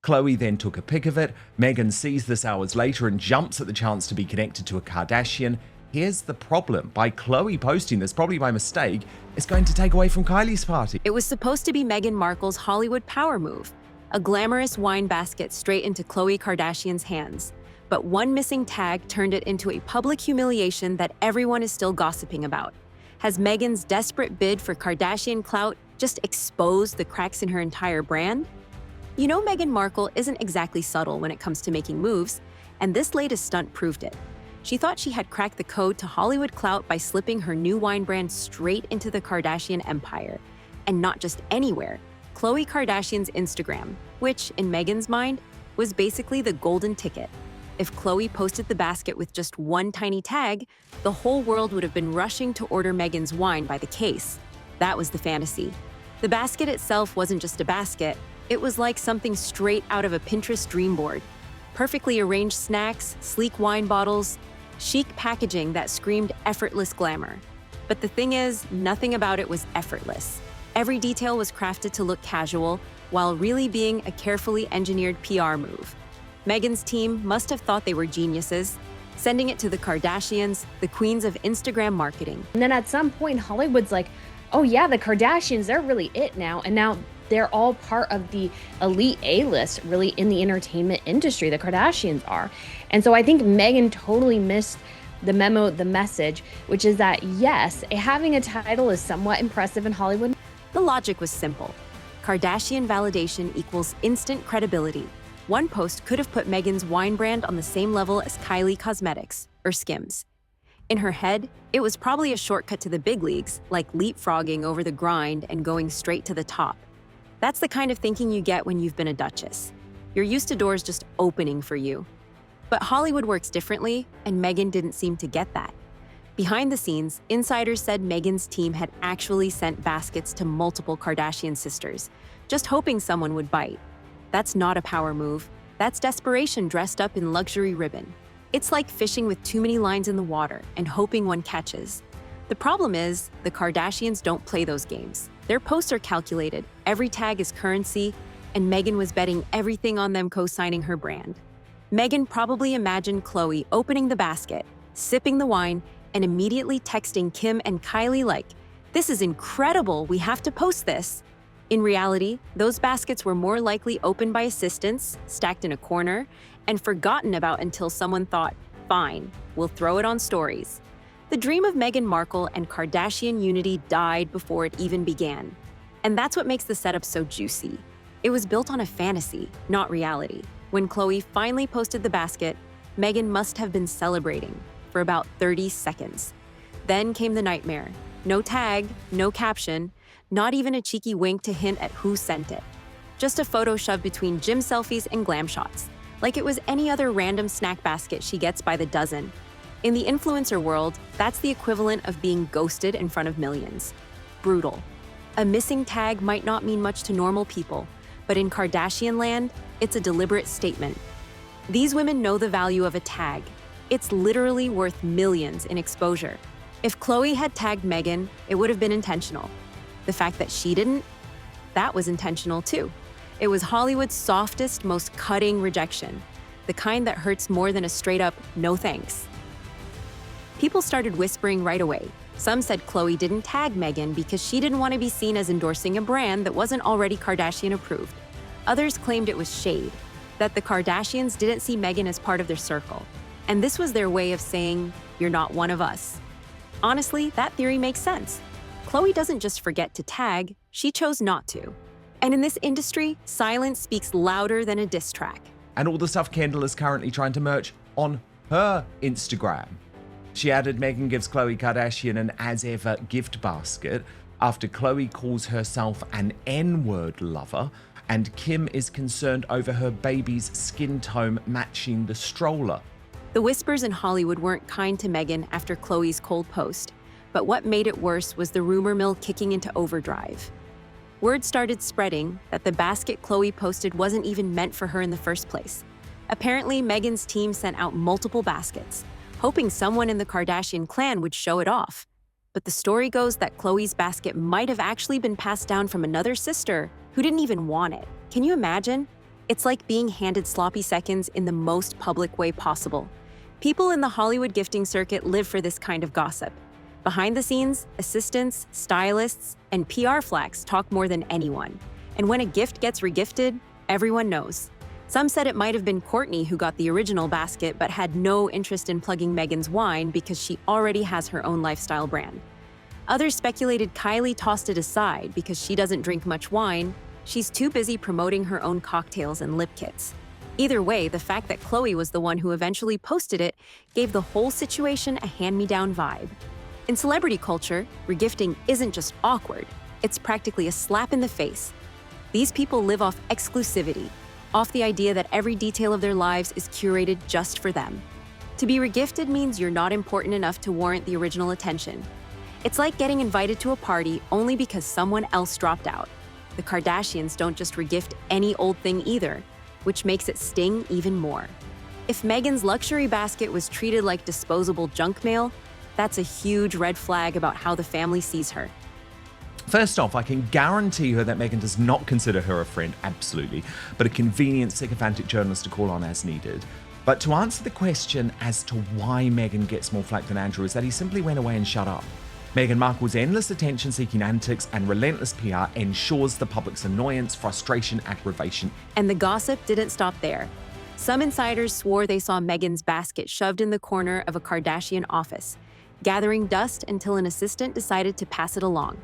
Khloé then took a pic of it. Meghan sees this hours later and jumps at the chance to be connected to a Kardashian. Here's the problem. By Khloé posting this, probably by mistake, it's going to take away from Kylie's party. It was supposed to be Meghan Markle's Hollywood power move, a glamorous wine basket straight into Khloé Kardashian's hands. But one missing tag turned it into a public humiliation that everyone is still gossiping about. Has Meghan's desperate bid for Kardashian clout just exposed the cracks in her entire brand? You know, Meghan Markle isn't exactly subtle when it comes to making moves, and this latest stunt proved it. She thought she had cracked the code to Hollywood clout by slipping her new wine brand straight into the Kardashian empire. And not just anywhere, Khloé Kardashian's Instagram, which, in Meghan's mind, was basically the golden ticket. If Khloé posted the basket with just one tiny tag, the whole world would have been rushing to order Meghan's wine by the case. That was the fantasy. The basket itself wasn't just a basket, it was like something straight out of a Pinterest dream board. Perfectly arranged snacks, sleek wine bottles, chic packaging that screamed effortless glamour. But the thing is, nothing about it was effortless. Every detail was crafted to look casual, while really being a carefully engineered PR move. Meghan's team must have thought they were geniuses, sending it to the Kardashians, the queens of Instagram marketing. And then at some point, Hollywood's like, oh yeah, the Kardashians, they're really it now. And now they're all part of the elite A-list, really, in the entertainment industry. The Kardashians are. And so I think Meghan totally missed the memo, the message, which is that, yes, having a title is somewhat impressive in Hollywood. The logic was simple. Kardashian validation equals instant credibility. One post could have put Meghan's wine brand on the same level as Kylie Cosmetics or Skims. In her head, it was probably a shortcut to the big leagues, like leapfrogging over the grind and going straight to the top. That's the kind of thinking you get when you've been a duchess. You're used to doors just opening for you. But Hollywood works differently, and Meghan didn't seem to get that. Behind the scenes, insiders said Meghan's team had actually sent baskets to multiple Kardashian sisters, just hoping someone would bite. That's not a power move. That's desperation dressed up in luxury ribbon. It's like fishing with too many lines in the water and hoping one catches. The problem is, the Kardashians don't play those games. Their posts are calculated, every tag is currency, and Meghan was betting everything on them co-signing her brand. Meghan probably imagined Khloé opening the basket, sipping the wine, and immediately texting Kim and Kylie like, "This is incredible, we have to post this." In reality, those baskets were more likely opened by assistants, stacked in a corner, and forgotten about until someone thought, fine, we'll throw it on stories. The dream of Meghan Markle and Kardashian unity died before it even began. And that's what makes the setup so juicy. It was built on a fantasy, not reality. When Khloé finally posted the basket, Meghan must have been celebrating for about 30 seconds. Then came the nightmare. No tag, no caption, not even a cheeky wink to hint at who sent it. Just a photo shoved between gym selfies and glam shots, like it was any other random snack basket she gets by the dozen. In the influencer world, that's the equivalent of being ghosted in front of millions. Brutal. A missing tag might not mean much to normal people, but in Kardashian land, it's a deliberate statement. These women know the value of a tag. It's literally worth millions in exposure. If Khloé had tagged Meghan, it would have been intentional. The fact that she didn't, that was intentional too. It was Hollywood's softest, most cutting rejection, the kind that hurts more than a straight-up no thanks. People started whispering right away. Some said Khloé didn't tag Meghan because she didn't want to be seen as endorsing a brand that wasn't already Kardashian approved. Others claimed it was shade, that the Kardashians didn't see Meghan as part of their circle. And this was their way of saying, you're not one of us. Honestly, that theory makes sense. Khloé doesn't just forget to tag, she chose not to. And in this industry, silence speaks louder than a diss track. And all the stuff Kendall is currently trying to merch on her Instagram. She added Meghan gives Khloé Kardashian an as-ever gift basket after Khloé calls herself an N-word lover, and Kim is concerned over her baby's skin tone matching the stroller. The whispers in Hollywood weren't kind to Meghan after Khloé's cold post, but what made it worse was the rumor mill kicking into overdrive. Word started spreading that the basket Khloé posted wasn't even meant for her in the first place. Apparently, Meghan's team sent out multiple baskets, hoping someone in the Kardashian clan would show it off. But the story goes that Khloé's basket might have actually been passed down from another sister who didn't even want it. Can you imagine? It's like being handed sloppy seconds in the most public way possible. People in the Hollywood gifting circuit live for this kind of gossip. Behind the scenes, assistants, stylists, and PR flacks talk more than anyone. And when a gift gets regifted, everyone knows. Some said it might have been Kourtney who got the original basket but had no interest in plugging Meghan's wine because she already has her own lifestyle brand. Others speculated Kylie tossed it aside because she doesn't drink much wine. She's too busy promoting her own cocktails and lip kits. Either way, the fact that Khloé was the one who eventually posted it gave the whole situation a hand-me-down vibe. In celebrity culture, regifting isn't just awkward, it's practically a slap in the face. These people live off exclusivity, off the idea that every detail of their lives is curated just for them. To be regifted means you're not important enough to warrant the original attention. It's like getting invited to a party only because someone else dropped out. The Kardashians don't just regift any old thing either, which makes it sting even more. If Meghan's luxury basket was treated like disposable junk mail, that's a huge red flag about how the family sees her. First off, I can guarantee her that Meghan does not consider her a friend, absolutely, but a convenient, sycophantic journalist to call on as needed. But to answer the question as to why Meghan gets more flack than Andrew is that he simply went away and shut up. Meghan Markle's endless attention-seeking antics and relentless PR ensures the public's annoyance, frustration, aggravation. And the gossip didn't stop there. Some insiders swore they saw Meghan's basket shoved in the corner of a Kardashian office, gathering dust until an assistant decided to pass it along.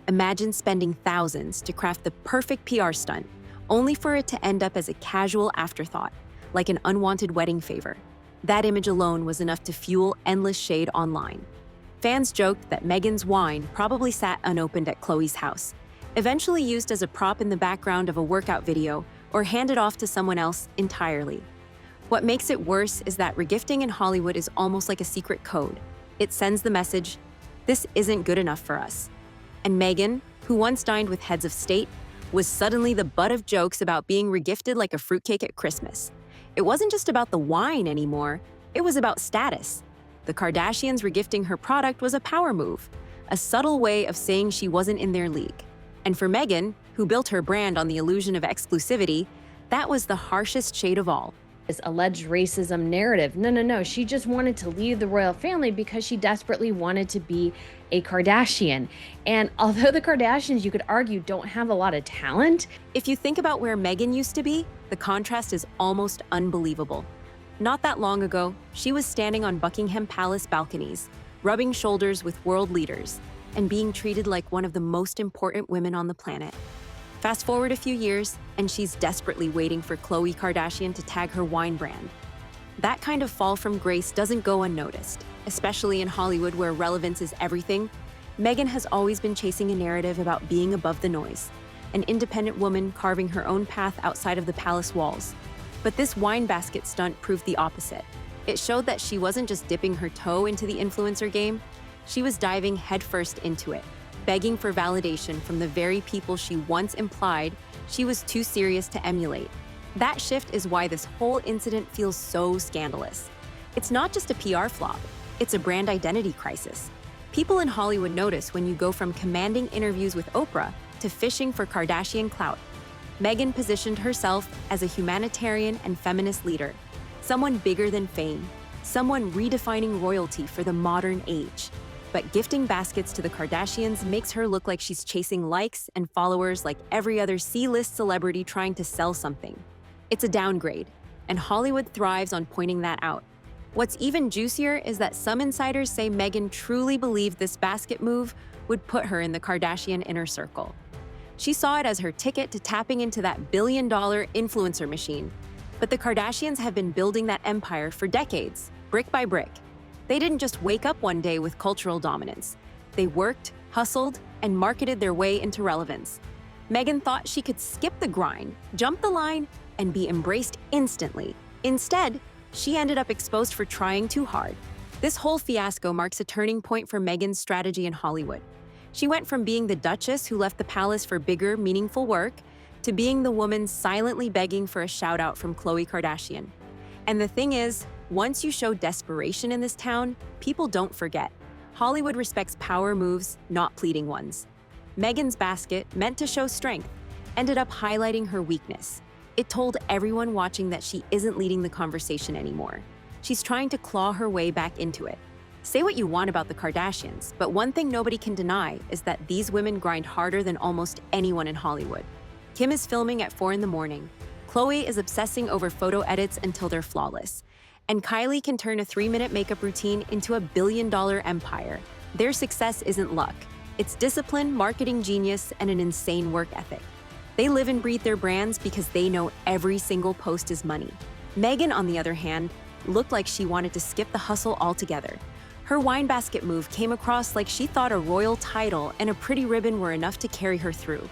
Imagine spending thousands to craft the perfect PR stunt, only for it to end up as a casual afterthought, like an unwanted wedding favor. That image alone was enough to fuel endless shade online. Fans joked that Meghan's wine probably sat unopened at Khloé's house, eventually used as a prop in the background of a workout video or handed off to someone else entirely. What makes it worse is that regifting in Hollywood is almost like a secret code. It sends the message, this isn't good enough for us. And Meghan, who once dined with heads of state, was suddenly the butt of jokes about being regifted like a fruitcake at Christmas. It wasn't just about the wine anymore, it was about status. The Kardashians regifting her product was a power move, a subtle way of saying she wasn't in their league. And for Meghan, who built her brand on the illusion of exclusivity, that was the harshest shade of all. This alleged racism narrative. No. She just wanted to leave the royal family because she desperately wanted to be a Kardashian. And although the Kardashians, you could argue, don't have a lot of talent, If you think about where Meghan used to be, the contrast is almost unbelievable. Not that long ago, she was standing on Buckingham Palace balconies, rubbing shoulders with world leaders, and being treated like one of the most important women on the planet. Fast forward a few years, and she's desperately waiting for Khloé Kardashian to tag her wine brand. That kind of fall from grace doesn't go unnoticed, especially in Hollywood where relevance is everything. Meghan has always been chasing a narrative about being above the noise, an independent woman carving her own path outside of the palace walls. But this wine basket stunt proved the opposite. It showed that she wasn't just dipping her toe into the influencer game, she was diving headfirst into it, begging for validation from the very people she once implied she was too serious to emulate. That shift is why this whole incident feels so scandalous. It's not just a PR flop, it's a brand identity crisis. People in Hollywood notice when you go from commanding interviews with Oprah to fishing for Kardashian clout. Meghan positioned herself as a humanitarian and feminist leader, someone bigger than fame, someone redefining royalty for the modern age. But gifting baskets to the Kardashians makes her look like she's chasing likes and followers like every other C-list celebrity trying to sell something. It's a downgrade, and Hollywood thrives on pointing that out. What's even juicier is that some insiders say Meghan truly believed this basket move would put her in the Kardashian inner circle. She saw it as her ticket to tapping into that billion-dollar influencer machine. But the Kardashians have been building that empire for decades, brick by brick. They didn't just wake up one day with cultural dominance. They worked, hustled, and marketed their way into relevance. Meghan thought she could skip the grind, jump the line, and be embraced instantly. Instead, she ended up exposed for trying too hard. This whole fiasco marks a turning point for Meghan's strategy in Hollywood. She went from being the Duchess who left the palace for bigger, meaningful work to being the woman silently begging for a shout-out from Khloé Kardashian. And the thing is, once you show desperation in this town, people don't forget. Hollywood respects power moves, not pleading ones. Meghan's basket, meant to show strength, ended up highlighting her weakness. It told everyone watching that she isn't leading the conversation anymore. She's trying to claw her way back into it. Say what you want about the Kardashians, but one thing nobody can deny is that these women grind harder than almost anyone in Hollywood. Kim is filming at 4 in the morning. Khloé is obsessing over photo edits until they're flawless. And Kylie can turn a 3-minute makeup routine into a billion-dollar empire. Their success isn't luck. It's discipline, marketing genius, and an insane work ethic. They live and breathe their brands because they know every single post is money. Meghan, on the other hand, looked like she wanted to skip the hustle altogether. Her wine basket move came across like she thought a royal title and a pretty ribbon were enough to carry her through.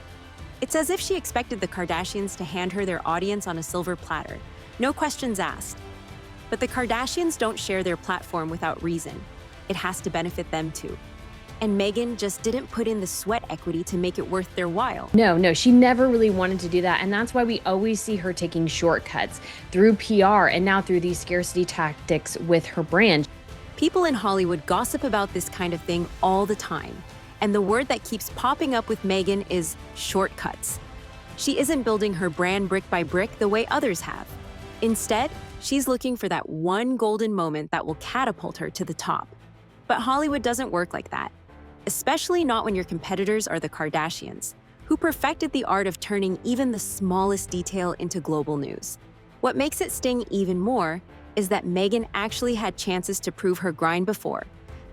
It's as if she expected the Kardashians to hand her their audience on a silver platter. No questions asked. But the Kardashians don't share their platform without reason. It has to benefit them too. And Meghan just didn't put in the sweat equity to make it worth their while. No, she never really wanted to do that. And that's why we always see her taking shortcuts through PR and now through these scarcity tactics with her brand. People in Hollywood gossip about this kind of thing all the time. And the word that keeps popping up with Meghan is shortcuts. She isn't building her brand brick by brick the way others have. Instead, she's looking for that one golden moment that will catapult her to the top. But Hollywood doesn't work like that, especially not when your competitors are the Kardashians, who perfected the art of turning even the smallest detail into global news. What makes it sting even more is that Meghan actually had chances to prove her grind before.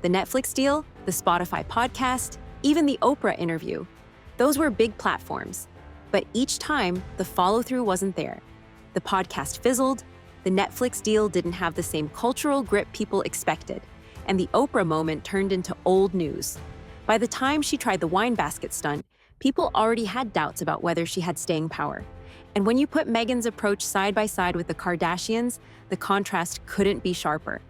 The Netflix deal, the Spotify podcast, even the Oprah interview. Those were big platforms. But each time, the follow-through wasn't there. The podcast fizzled, the Netflix deal didn't have the same cultural grip people expected, and the Oprah moment turned into old news. By the time she tried the wine basket stunt, people already had doubts about whether she had staying power. And when you put Meghan's approach side by side with the Kardashians, the contrast couldn't be sharper.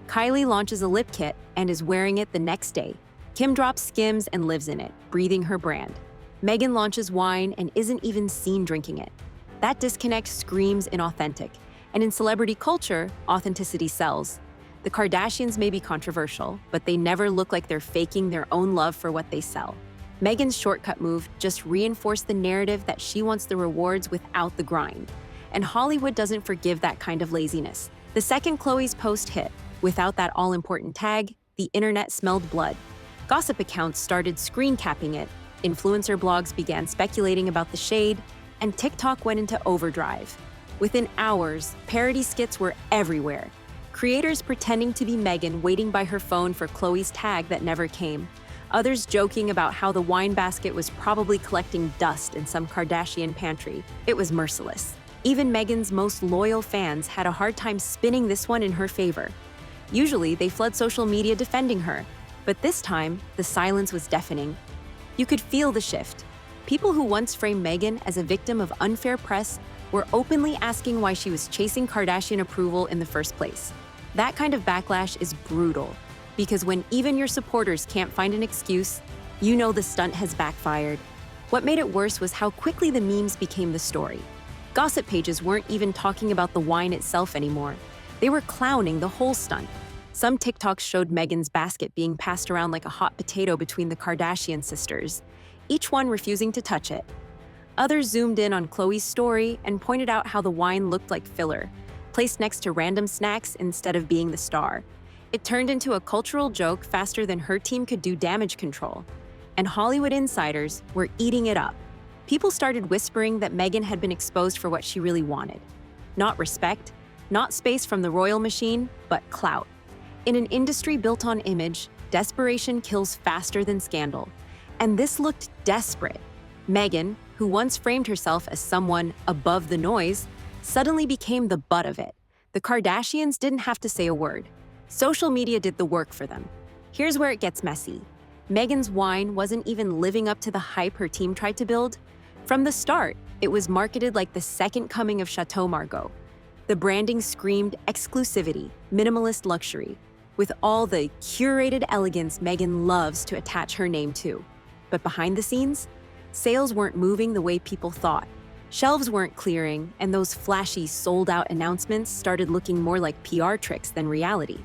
Kylie launches a lip kit and is wearing it the next day. Kim drops Skims and lives in it, breathing her brand. Meghan launches wine and isn't even seen drinking it. That disconnect screams inauthentic. And in celebrity culture, authenticity sells. The Kardashians may be controversial, but they never look like they're faking their own love for what they sell. Meghan's shortcut move just reinforced the narrative that she wants the rewards without the grind. And Hollywood doesn't forgive that kind of laziness. The second Khloé's post hit, without that all-important tag, the internet smelled blood. Gossip accounts started screen capping it, influencer blogs began speculating about the shade, and TikTok went into overdrive. Within hours, parody skits were everywhere. Creators pretending to be Meghan waiting by her phone for Khloé's tag that never came. Others joking about how the wine basket was probably collecting dust in some Kardashian pantry. It was merciless. Even Meghan's most loyal fans had a hard time spinning this one in her favor. Usually, they flood social media defending her, but this time, the silence was deafening. You could feel the shift. People who once framed Meghan as a victim of unfair press were openly asking why she was chasing Kardashian approval in the first place. That kind of backlash is brutal, because when even your supporters can't find an excuse, you know the stunt has backfired. What made it worse was how quickly the memes became the story. Gossip pages weren't even talking about the wine itself anymore. They were clowning the whole stunt. Some TikToks showed Meghan's basket being passed around like a hot potato between the Kardashian sisters, each one refusing to touch it. Others zoomed in on Khloé's story and pointed out how the wine looked like filler, placed next to random snacks instead of being the star. It turned into a cultural joke faster than her team could do damage control. And Hollywood insiders were eating it up. People started whispering that Meghan had been exposed for what she really wanted. Not respect, not space from the royal machine, but clout. In an industry built on image, desperation kills faster than scandal. And this looked desperate. Meghan, who once framed herself as someone above the noise, suddenly became the butt of it. The Kardashians didn't have to say a word. Social media did the work for them. Here's where it gets messy. Meghan's wine wasn't even living up to the hype her team tried to build. From the start, it was marketed like the second coming of Chateau Margaux. The branding screamed exclusivity, minimalist luxury, with all the curated elegance Meghan loves to attach her name to. But behind the scenes, sales weren't moving the way people thought. Shelves weren't clearing, and those flashy, sold-out announcements started looking more like PR tricks than reality.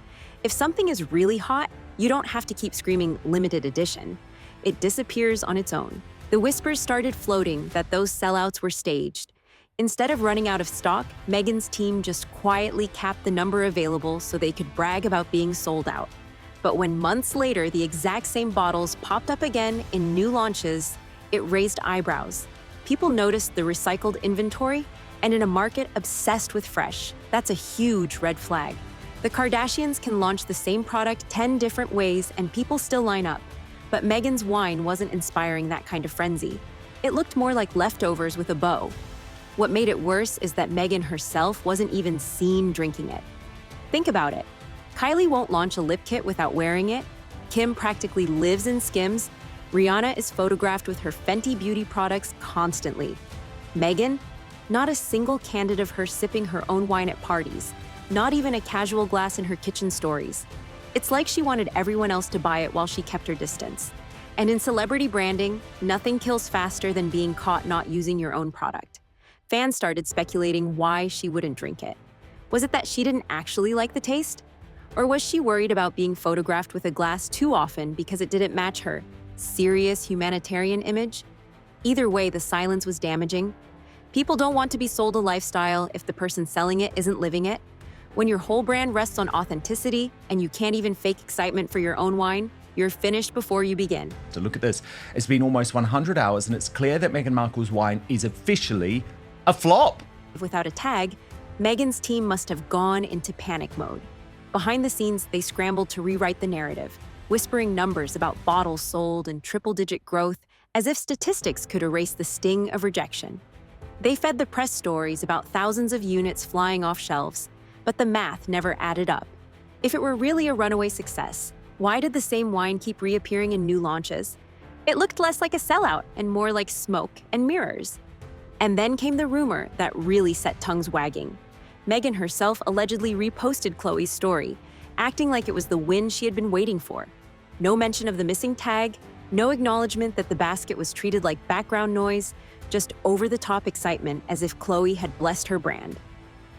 If something is really hot, you don't have to keep screaming limited edition. It disappears on its own. The whispers started floating that those sellouts were staged. Instead of running out of stock, Meghan's team just quietly capped the number available so they could brag about being sold out. But when months later the exact same bottles popped up again in new launches, it raised eyebrows. People noticed the recycled inventory, and in a market obsessed with fresh, that's a huge red flag. The Kardashians can launch the same product 10 different ways and people still line up. But Meghan's wine wasn't inspiring that kind of frenzy. It looked more like leftovers with a bow. What made it worse is that Meghan herself wasn't even seen drinking it. Think about it. Kylie won't launch a lip kit without wearing it. Kim practically lives in Skims. Rihanna is photographed with her Fenty Beauty products constantly. Meghan? Not a single candid of her sipping her own wine at parties. Not even a casual glass in her kitchen stories. It's like she wanted everyone else to buy it while she kept her distance. And in celebrity branding, nothing kills faster than being caught not using your own product. Fans started speculating why she wouldn't drink it. Was it that she didn't actually like the taste? Or was she worried about being photographed with a glass too often because it didn't match her serious humanitarian image? Either way, the silence was damaging. People don't want to be sold a lifestyle if the person selling it isn't living it. When your whole brand rests on authenticity and you can't even fake excitement for your own wine, you're finished before you begin. So look at this. It's been almost 100 hours and it's clear that Meghan Markle's wine is officially a flop. Without a tag, Meghan's team must have gone into panic mode. Behind the scenes, they scrambled to rewrite the narrative, whispering numbers about bottles sold and triple-digit growth as if statistics could erase the sting of rejection. They fed the press stories about thousands of units flying off shelves, but the math never added up. If it were really a runaway success, why did the same wine keep reappearing in new launches? It looked less like a sellout and more like smoke and mirrors. And then came the rumor that really set tongues wagging. Meghan herself allegedly reposted Khloé's story, acting like it was the win she had been waiting for. No mention of the missing tag, no acknowledgement that the basket was treated like background noise, just over-the-top excitement as if Khloé had blessed her brand.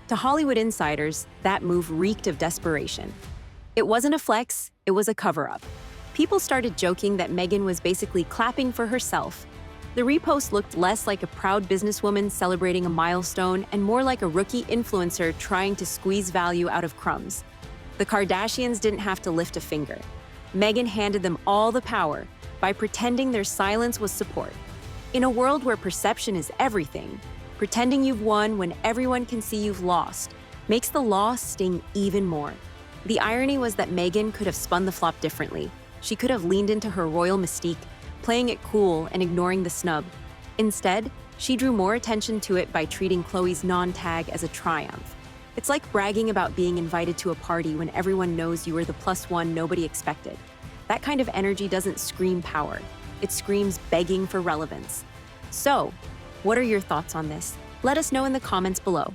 To Hollywood insiders, that move reeked of desperation. It wasn't a flex, it was a cover-up. People started joking that Meghan was basically clapping for herself. The repost looked less like a proud businesswoman celebrating a milestone and more like a rookie influencer trying to squeeze value out of crumbs. The Kardashians didn't have to lift a finger. Meghan handed them all the power by pretending their silence was support. In a world where perception is everything, pretending you've won when everyone can see you've lost makes the loss sting even more. The irony was that Meghan could have spun the flop differently. She could have leaned into her royal mystique, playing it cool and ignoring the snub. Instead, she drew more attention to it by treating Khloé's non-tag as a triumph. It's like bragging about being invited to a party when everyone knows you were the plus one nobody expected. That kind of energy doesn't scream power. It screams begging for relevance. So, what are your thoughts on this? Let us know in the comments below.